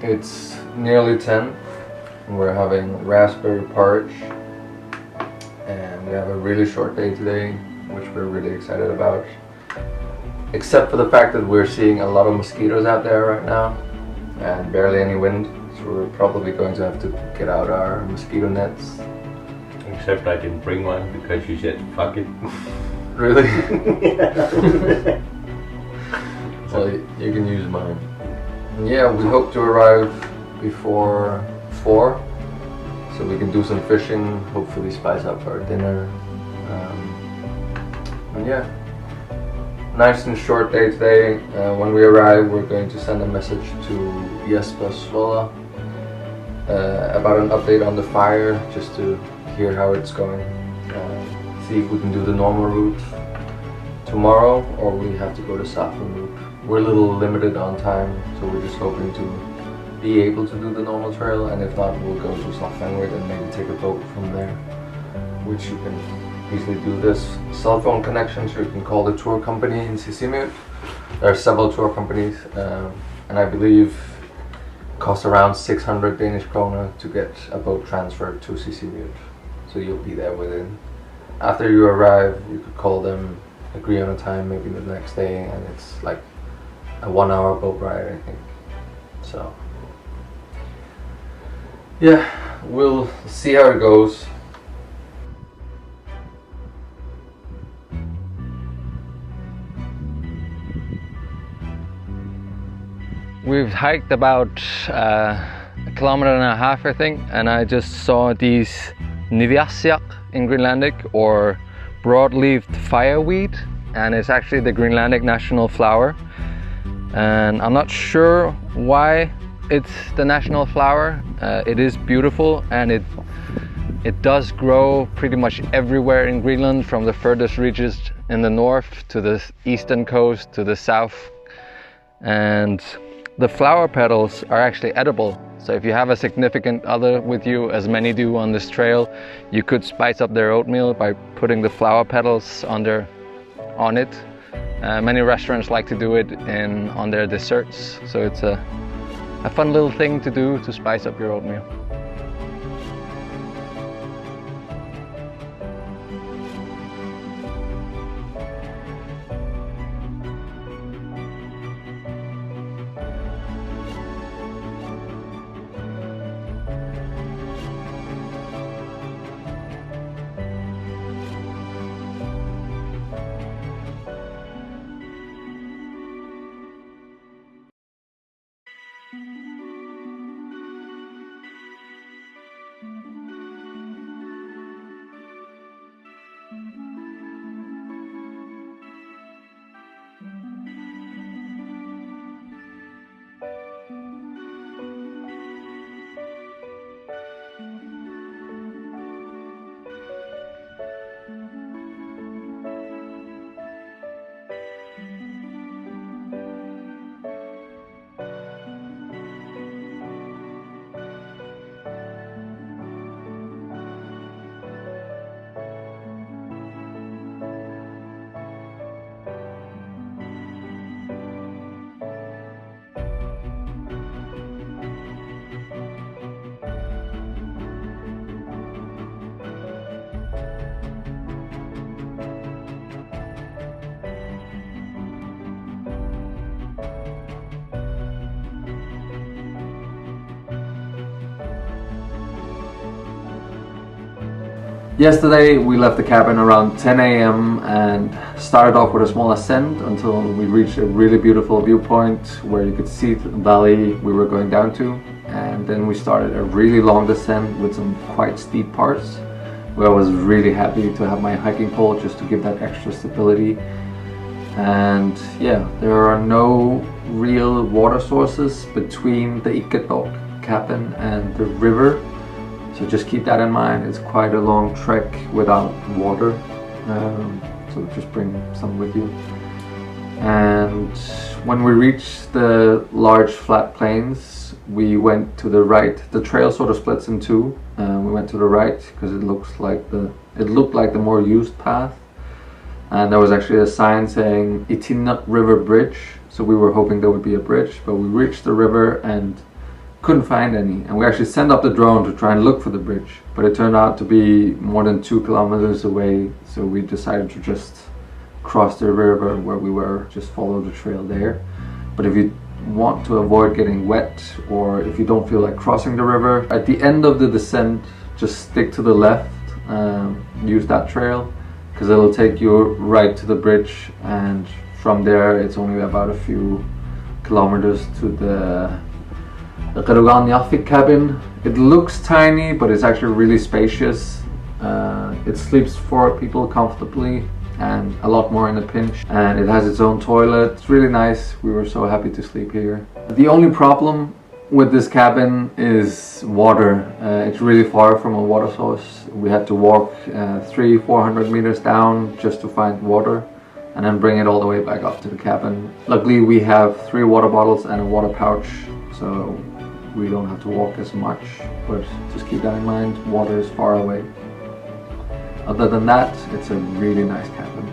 It's nearly 10 and we're having raspberry porridge, and we have a really short day today, which we're really excited about. Except for the fact that we're seeing a lot of mosquitoes out there right now and barely any wind, so we're probably going to have to get out our mosquito nets. Except I didn't bring one because you said fuck it. Really? Well, you can use mine. Yeah, we hope to arrive before 4, so we can do some fishing, hopefully spice up our dinner. And yeah, nice and short day today. When we arrive, we're going to send a message to Jesper Svola about an update on the fire, just to hear how it's going. See if we can do the normal route tomorrow, or we have to go the southern route. We're a little limited on time, so we're just hoping to be able to do the normal trail, and if not, we'll go to fireweed and maybe take a boat from there, which you can easily do. This cell phone connection, so you can call the tour company in Sisimiut. There are several tour companies, and I believe it costs around 600 Danish kroner to get a boat transferred to Sisimiut, so you'll be there within. After you arrive, you could call them, agree on a time, maybe the next day, and it's like a 1-hour boat ride, I think. So yeah, we'll see how it goes. We've hiked about 1.5 kilometers, I think, and I just saw these Niviarsiaq in Greenlandic, or broad-leaved fireweed, and it's actually the Greenlandic national flower. And I'm not sure why it's the national flower. It is beautiful, and it does grow pretty much everywhere in Greenland, from the furthest reaches in the north to the eastern coast to the south. And the flower petals are actually edible. So if you have a significant other with you, as many do on this trail, you could spice up their oatmeal by putting the flower petals on it. Many restaurants like to do it on their desserts, so it's a fun little thing to do to spice up your oatmeal. Yesterday we left the cabin around 10 a.m. and started off with a small ascent until we reached a really beautiful viewpoint where you could see the valley we were going down to, and then we started a really long descent with some quite steep parts where I was really happy to have my hiking pole just to give that extra stability. And yeah, there are no real water sources between the Ikkattooq cabin and the river, so just keep that in mind. It's quite a long trek without water, so just bring some with you. And when we reached the large flat plains, we went to the right. The trail sort of splits in two. We went to the right because it looked like the more used path, and there was actually a sign saying Ikkattooq River Bridge, so we were hoping there would be a bridge, but we reached the river and couldn't find any, and we actually sent up the drone to try and look for the bridge, but it turned out to be more than 2 kilometers away, so we decided to just cross the river where we were, just follow the trail there. But if you want to avoid getting wet, or if you don't feel like crossing the river, at the end of the descent, just stick to the left, use that trail, because it'll take you right to the bridge, and from there it's only about a few kilometers to the Eqalugaarniarfik cabin. It looks tiny, but it's actually really spacious. It sleeps 4 people comfortably, and a lot more in a pinch, and it has its own toilet. It's really nice. We were so happy to sleep here. The only problem with this cabin is water. It's really far from a water source. We had to walk 300-400 meters down just to find water, and then bring it all the way back up to the cabin. Luckily we have 3 water bottles and a water pouch, so we don't have to walk as much, but just keep that in mind. Water is far away. Other than that, it's a really nice cabin.